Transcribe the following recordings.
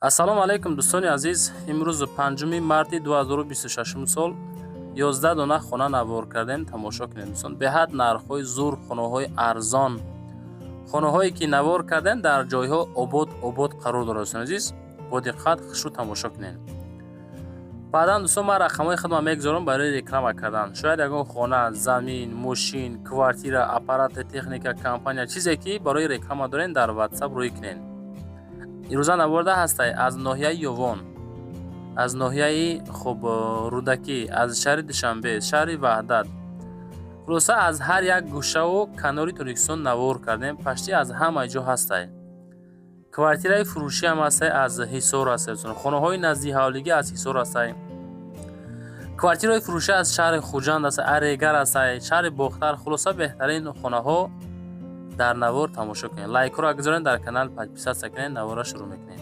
ассалому алайкум дӯстони азиз. имрӯз 5 марти 2026 сол 11 дона хона навор кардем. Тамошо кунед дӯстон. Беҳад нархҳои зур, хонаҳои арзон, хонаҳое ки навор кардем дар ҷойҳо обод қарор дорад. Дӯстони азиз, бо диққат хушрӯ тамошо кунед. баъдан дӯстон ман рақамҳои худам мегузорам барои реклама кардан. шояд ягон хона, замин, мошин, квартира, аппарати, техника, компания чизе ки барои реклама дорен дар WhatsApp рӯй кунед. ирӯза наворда ҳастай аз ноҳияи Ёвон, аз ноҳияи Рӯдакӣ, аз шаҳри Душанбе, шаҳри Ваҳдат, хулоса аз ҳар як гӯшаву канори Торкистон навор кардем. пашти аз ҳамаи ҷо ҳастай. Квартираи фурӯшӣ ҳам ҳастай, аз Ҳисор ҳастай. хонаҳои назди ҳавлигӣ аз Ҳисор ҳастай. квартираи фурӯшӣ аз шаҳри Хуҷанд ҳастай, Арегар ҳастай, шаҳри Бохтар. хулоса беҳтарин хонаҳо дар навор тамошо кунед. лайкро гузорен, дар канал подписатсия кунед, навора шурӯъ мекунем.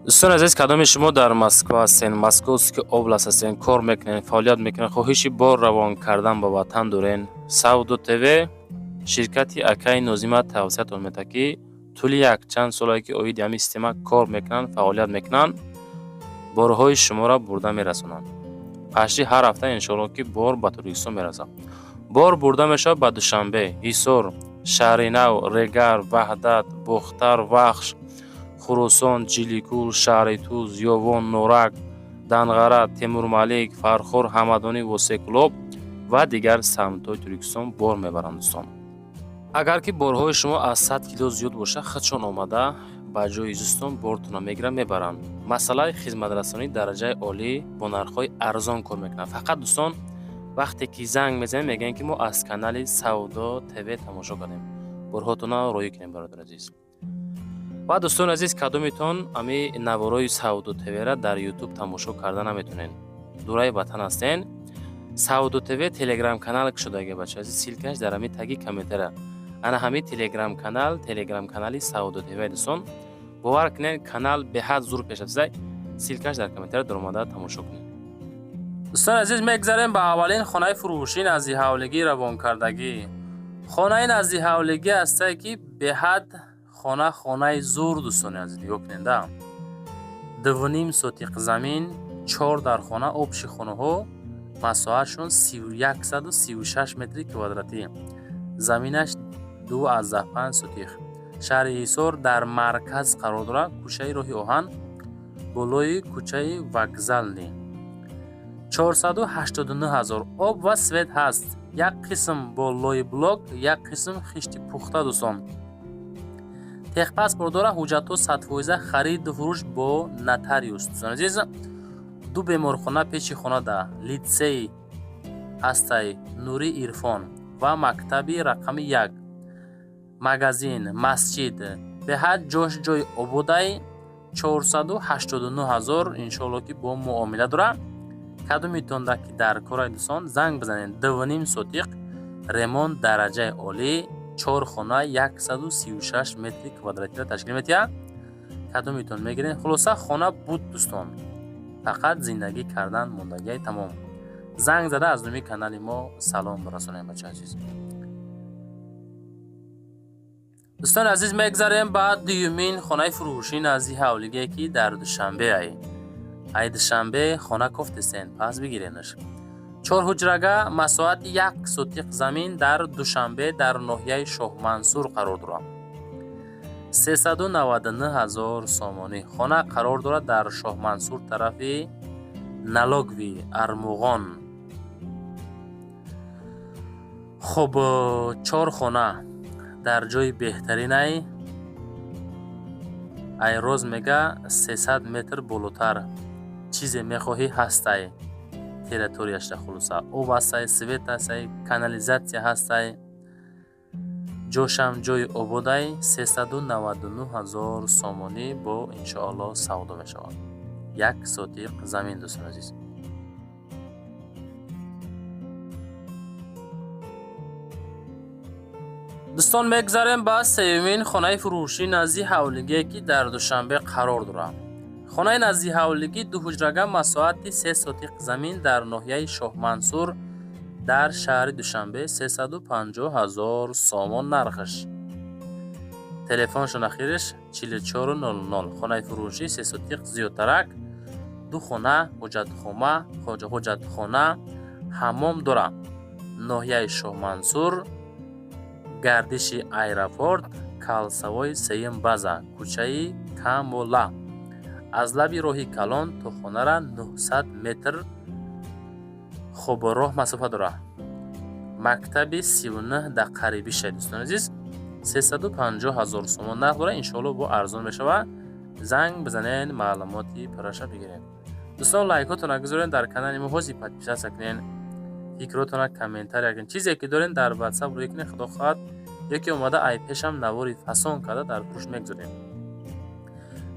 дӯстони азиз, кадоми шумо дар Москва ҳастен, Московский област ҳастен, кор мекунен, фаъолият мекунен, хоҳиши бор равон кардан ба ватан дорен, Саудо ТВ ширкати Акаи Нозима тавсиятон метавад ки тӯли якчанд солае ки оиди ҳамин система кор мекунанд, фаъолият мекунанд, борҳои шуморо бурда мерасонанд. пашти ҳар ҳафта иншоалло ки бор ба Торкистон мерасад. бор бурда мешавад ба Душанбе, Ҳисор, Шаҳри Нав, Регар, Ваҳдат, Бохтар, Вахш, Хурусон, Ҷиликул, Шаҳри Туз, Ёвон, Норак, Данғара, Темурмалик, Фархор, Ҳамадонӣ, Восекулоб ва дигар самтҳои Торкистон бор мебаранд. дӯстон, агар ки борҳои шумо аз 100 кило зиёд бошад, худшон омада ба ҷои зистон бортона мегиранд, мебаранд. масъалаи хизматрасонӣ дараҷаи олӣ бо нархҳои арзон кор мекунанд. фақат дӯстон, вақте ки занг мезанем мегӯем ки мо аз канали Саудо ТВ тамошо кардем. борҳотона роӣ кунем бародари азиз. ва дӯстони азиз, кадомитон ами наворои Саудо ТВ-ра дар YouTube тамошо карда наметонен, дураи ватан ҳастен, Саудо ТВ телеграм канал кушодаги бача азиз, силкаш дар ами таги комментария. ана ҳами телеграм канали Саудо ТВ дӯстон, бовар кунед, канал беҳад зур пеш афзай. силкаш дар комментария дар омада тамошо кунед. дӯстони азиз, мегзарем ба аввалин хонаи фурӯшӣ назди ҳавлигӣ равонкардагӣ. хонаи назди ҳавлигӣ ҳастай ки беҳад хонаи зур. дӯстони азиз, нигоҳ кунед, 2.5 сотиқ замин, 4 дар хона, обши хонаҳо масоҳатшон 136 метри квадратӣ, заминаш 2.5 сотиқ. шаҳри Ҳисор дар марказ қарор дорад, кӯчаи роҳи оҳан, болои кӯчаи вокзални. 489 000 об ва свет ҳаст. як қисм бо лои блок, як қисм хишти пухта. дӯстон, техпаспорт дорад, ҳуҷҷатҳо 100% хариду фурӯш бо нотариус. дӯстон азиз, 2 беморхона пеши хона да, литсей ҳастай Нури Ирфон ва мактаби рақами 1, магазин, масҷид, беҳад ҷои ободай. 489 000 иншоалло ки бо муомила дорад. кадомитон ки дар корай дӯстон, занг бизанед. 2.5 сотиқ, ремонт дараҷаи олӣ, 4 хона, 136 метри квадратира ташкил метиҳад. кадомитон мегиред? хулоса хона буд дӯстон, фақат зиндагӣ кардан мондагиҳои тамом. занг зада аз номи канали мо салом расонем бача азиз. дӯстони азиз, мегзарем ба дуюмин хонаи фурӯшӣ назди ҳавлигие ки дар Душанбе ай Душанбе хона кофтестен, пас бигиренаш. 4 ҳуҷрага, масоҳати 1 сотиқ замин дар Душанбе дар ноҳияи Шоҳмансур қарор дорад. 399 000 сомонӣ. хона қарор дорад дар Шоҳмансур тарафи Налогви, Армуғон. хуб, 4 хона дар ҷои беҳтаринай, айроз мега 300 метр болотар. чизе мехоҳӣ ҳастай, территорияшда хулоса об ҳастай, свет ҳастай, канализатсия ҳастай, ҷошам ҷои ободай. 399 000 сомонӣ бо иншоалло савдо мешавад. 1 сотиқ замин. дӯстони азиз, дӯстон, мегзарем ба сеюмин хонаи фурӯшӣ назди ҳавлигие ки дар Душанбе қарор дорад. хонаи назди ҳавлигӣ 2 ҳуҷрага, масоҳати 3 сотиқ замин дар ноҳияи Шоҳмансур дар шаҳри Душанбе. 350 000 сомон нархаш. телефоншон ахириш 4400. Хонаи фурӯшӣ 3 сотиқ зиёдтарак, 2 хона, ҳоҷатхона, ҳаммом дорад. ноҳияи Шоҳмансур, гардиши аэропорт, Калсавои 3 база, кӯчаи Камола. Аз лаби роҳи калон то хонара 900 метр хоб роҳ масофа дорад. мактаби 39 дақиқаи бишаи дӯстони азиз 350 000 сомон нарх дорад. иншоалло бо арзон мешавад. занг бизанен, маълумоти параша бигирен. дӯстон, лайкотона гузорен, дар канали мо ҳози подписатсия кунен, фикротона комментария кунен. чизе ки дорен дар WhatsApp рӯй кунен. худо хоҳад ёки омада ай пешам навори фасон карда дар фурӯш мегузорем.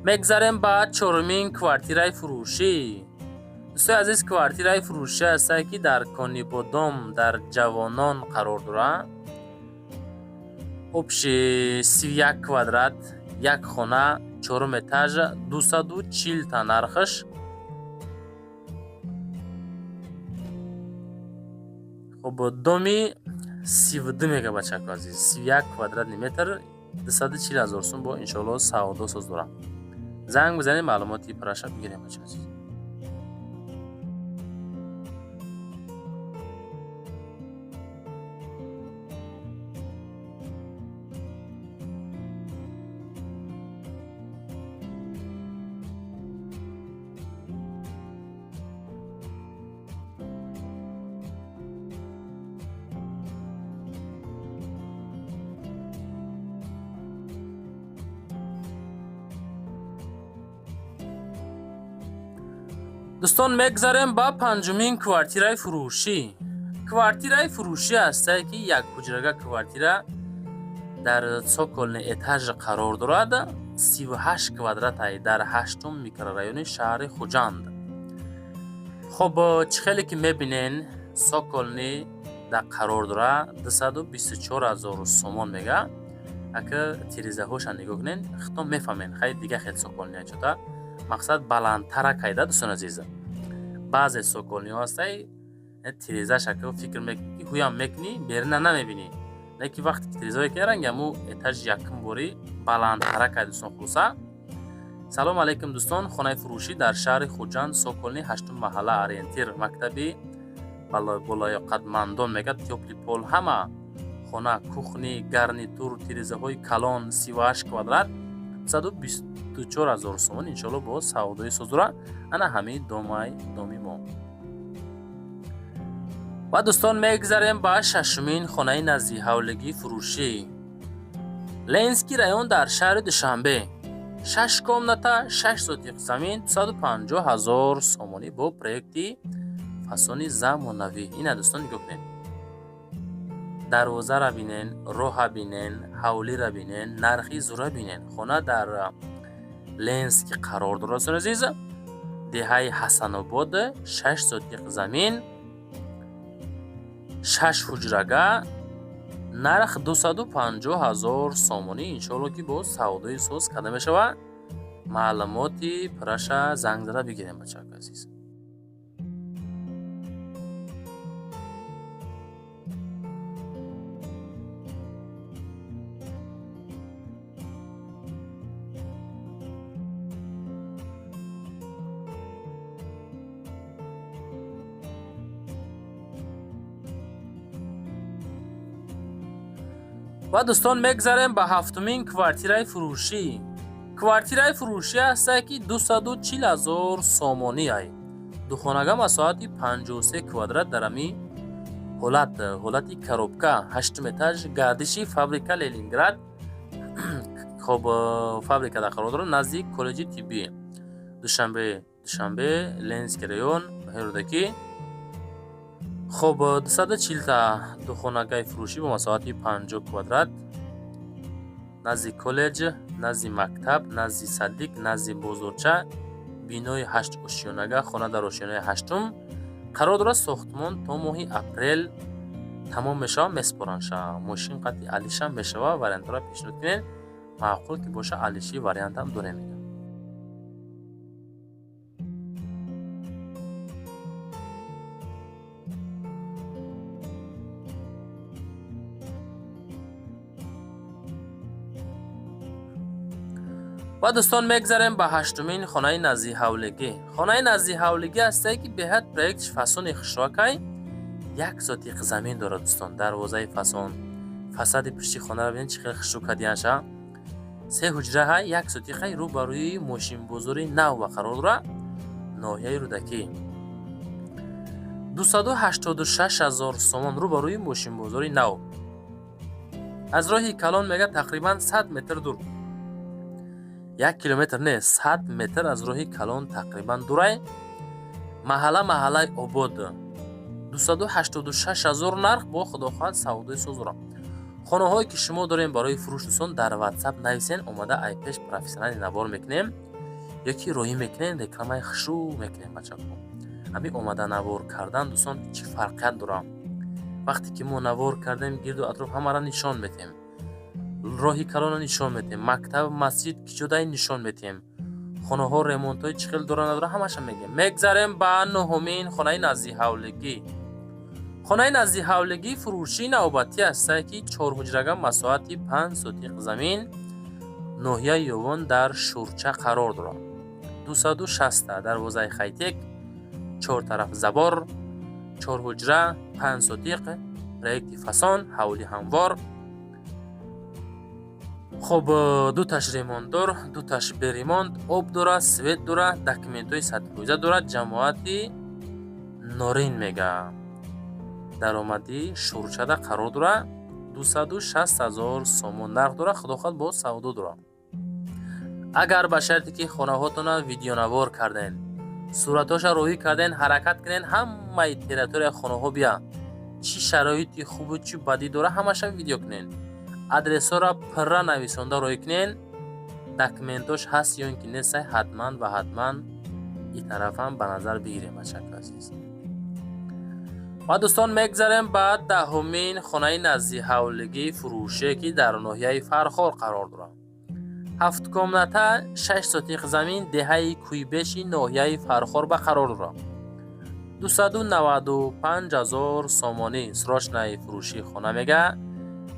мегзарем ба чорумин квартираи фурӯшӣ. дӯстони азиз, квартираи фурӯшӣ ҳастае ки дар Кони Бодом дар Ҷавонон қарор дорад. обши 31 квадрат, як хона, 4 этаж, 240 та нархаш. хоб доми 32 мега бачако азиз, 31 квадратный метр, 240 000 сум бо иншоалло савдо соз дорам. занг бизанем, маълумоти параша бигирем бача азиз. дӯстон, мегзарем ба панҷумин квартираи фурӯшӣ. квартираи фурӯшӣ ҳастае ки як ҳуҷрага квартира дар цоколни этаж қарор дорад. 38 квадратаи дар 8-ум микрорайони шаҳри Хуҷанд. хоб чӣ хеле ки мебинен, соколни да қарор дорад 224 000 сомон мега. ака тиризаҳоша нигоҳ кунен, хитом мефаҳмен хай дига хел соколни чота. мақсад баландтара кайда дӯстон азиз. баъзе соколниҳо ҳастаи тирезашака фикр мекунӣ ҳуям мекунӣ, берина намебинӣ. не ки вақте ки тирезаҳое керанг яму этаж якум бори баландтара кайда дӯстон хулоса. салом алейкум дӯстон, хонаи фурӯшӣ дар шаҳри Хуҷанд, соколни 8-ум маҳалла Ориентир, мактаби балоиқатмандон мега, тёпли пол ҳама хона, кухни, гарнитур, тирезаҳои калон, 38 квадрат, 124 000 сомон иншоалло бо савдои созура. ана ҳамин доми мо. ва дӯстон, мегзарем ба шашумин хонаи назди ҳавлигии фурӯшӣ. Ленский район дар шаҳри Душанбе. 6 комната, 6 сотиқ замин, 250 000 сомонӣ бо проекти фасони замонавӣ. ина дӯстон нигоҳ кунед. дарвозаро бинен, роҳа бинен, ҳавлиро бинен, нархи зура бинен. хона дар Ленский қарор дорад дӯстон азиз. деҳаи Ҳасанобод, 6 сотиқ замин, 6 ҳуҷрага, нарх 250 000 сомонӣ иншоалло ки бо савдои соз карда мешавад. маълумоти параша занг зада бигирем бачаҳо азиз. ва дӯстон, мегзарем ба ҳафтумин квартираи фурӯшӣ. квартираи фурӯшӣ ҳастае ки 240 000 сомонӣ ай. духонага масоати 53 квадрат дар ами ҳолати коробка, 8 этаж, гардиши фабрика Ленинград. хоб фабрика дар қарор дорад назди коллеҷи тиббӣ. душанбе, Ленский район, ҳеродакӣ. хоб 240 та духонагаи фурӯшӣ бо масоати 50 квадрат назди коллеҷ, назди мактаб, назди садик, назди бозорча, бинои 8 ошёнага, хона дар ошёнаи 8-ум қарор дорад. сохтмон то моҳи апрел тамом мешава, меспоранд шава. мошин қадди алишам мешава. вариантро пешниҳод кунед. маъқул ки боша алиши вариантам дорем. و دوستان میگذاریم به هشتمین خانه نزدی حولگی. خانه نزدی حولگی هسته که به حد پروژه فسون خشواکای یک سوتیق زمین داره دوستان. دروازه فسون، فساد پشتی خانه رو ببینید چقدر خشوکا دیانشه. سه حجره های یک سوتیق رو بروی ماشین بزرگ نو و قرار داره. ناحیه رودکی 286,000 سومن رو بروی ماشین بزرگ نو. از راه کلان میگه تقریبا 100 متر دور. 1 کیلومتر نه 100 متر از راه کلان تقریبا دوره. محله آباد 286,000 نرخ با خداخواد سودای سوزورا. خانه هایی که شما دارین برای فروش دوستان در واتساپ نویسین، اومده ای پیش پروفسیونال نوار میکنیم، یکی روی میکنین، رکلامای خشو میکنیم بچه‌ها. همین اومده نوار کردن دوستان چه فرقیت داره. وقتی که ما نوار کردیم گرد و اطراف همه را نشان میدیم، راهی کلان نشان میدیم، مکتب مسجد که جدای نشان میدیم، خانه ها ریمونت های چخیل داره نداره همش میگیم. میگذاریم به نهمین خانه نزدی حولگی. خانه نزدی حولگی فروشی نوبتی است که 4 حجره مساحت 5 سوتیق زمین ناحیه یوان در شورچه قرار داره. 260 دروازه خیتک، 4 طرف زبار، 4 حجره، 5 سوتیق، پروژه فسان، حولی هموار. خب 2 تاش ریموند دار، 2 تاش بریموند، آب داره، سویت داره، داکیومنت های سطح داره. جماعتی نورین میگه. درآمدی شورچه ده قرار داره. 260,000 سومون نرخ داره. خداخواد با سودا داره. اگر به شرطی که خانه هاتون ویدیو نوار کردین، صورتاش روی کردین، حرکت کردین، همه تریتوری خانه ها بیا چی شرایطی خوب چی بدی داره همش ویدیو کنین. ادرس ها را پر نویسنده روی کنین. داکیومنتاش هست یا اینکه نیست حتما این طرف هم به نظر بگیریم بچه‌ها عزیز. و دوستان میگذاریم بعد دهمین خانه نزدی حولگی فروشه که در ناحیه فرخار قرار داره. 7 کامنته 6 سوتیق زمین دهه کویبش ناحیه فرخار به قرار داره. 295,000 سومانی سراشنای فروشی خانه میگه.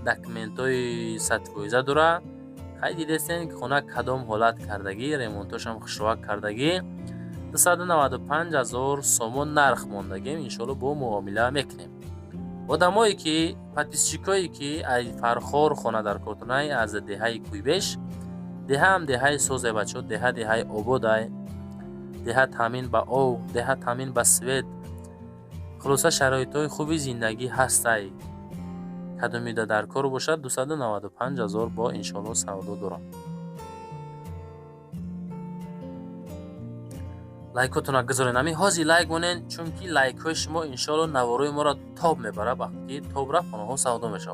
داکیومنت های سطح داره. خیلی دیدستین که خانه کدام حالت کردگی، ریمونتاش هم خشواک کردگی. 295,000 سومون نرخ موندگیم. انشالله با معامله میکنیم. آدمایی که پاتیسچیکایی که ای فرخار خانه در کارتونای از دهه کویبش، ده هم دهه سوزه بچه، دهه آباد، ده تامین با او، ده تامین با سوید. خلاصه شرایط های خوبی زندگی هست. کدومی در کار باشد 295,000 با انشالله سودا دارم. لایکاتون گذارین. همین حاضی لایک کنین چون که لایک های شما انشالله نواروی ما را تاب میبره. وقتی تاب رفت خانه ها سودا میشه.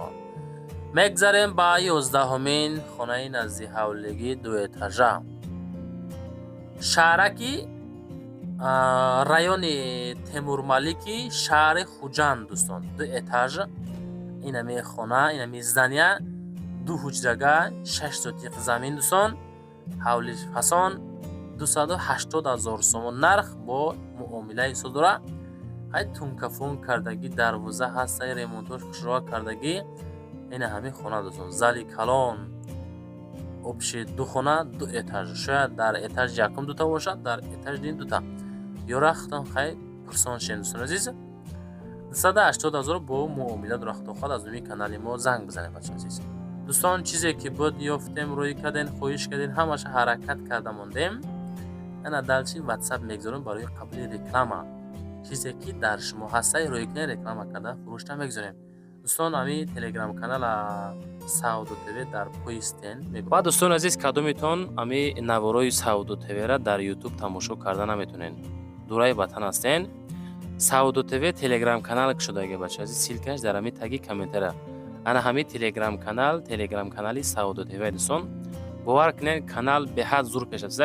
میگذاریم با 11مین خانه نزدی حولگی 2 اتاژه. شهرکی رایون تیمور ملیکی شهر خوجند دوستان. 2 اتاژ. این همی خانه، این همی زدنیه 2 حجرگاه 6 سوتیق زمین دوستان. حولی فسان 280,000 سومون نرخ با معامله صدوره. های تونکفون کردگی دروازه هست، ریمونتاش خشراک کردگی. این همه خانه دوستان. زلی کلان آبش 2 خانه 2 اتاژ. شاید در اتاژ یکم 2 تا باشد، در اتاژ دین 2 تا. یا رختم خیلی پرسان شین دوستان عزیز. 280,000 با معامله درخت خود از نوی کانال ما زنگ بزنید بچه عزیز. دوستان چیزی که بود یافتیم روی کردین، خواهش کردین، همش حرکت کرده موندیم. انا دلچین واتساپ میگذارم برای قبل رکلام. چیزی که در شما هسته روی کنه رکلام کرده فروش میگذاریم. دوستان امی تلگرام کانال سعودو تیوی در پویستین. و دوستان عزیز کدومیتون امی نوارای سعودو تیوی را در یوتیوب تماشا کردن نمیتونین. دورای وطن هستین. سعودو تیوی تلگرام کانال شده بچه عزیز، سیلکش در امی تگی کامنتره. انا همین تلگرام کانالی سعودو تیوی دوستان باور کنین کانال به حد زور پیش است.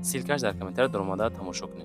سیلکش در کامنتر در اومده تماشا کنین.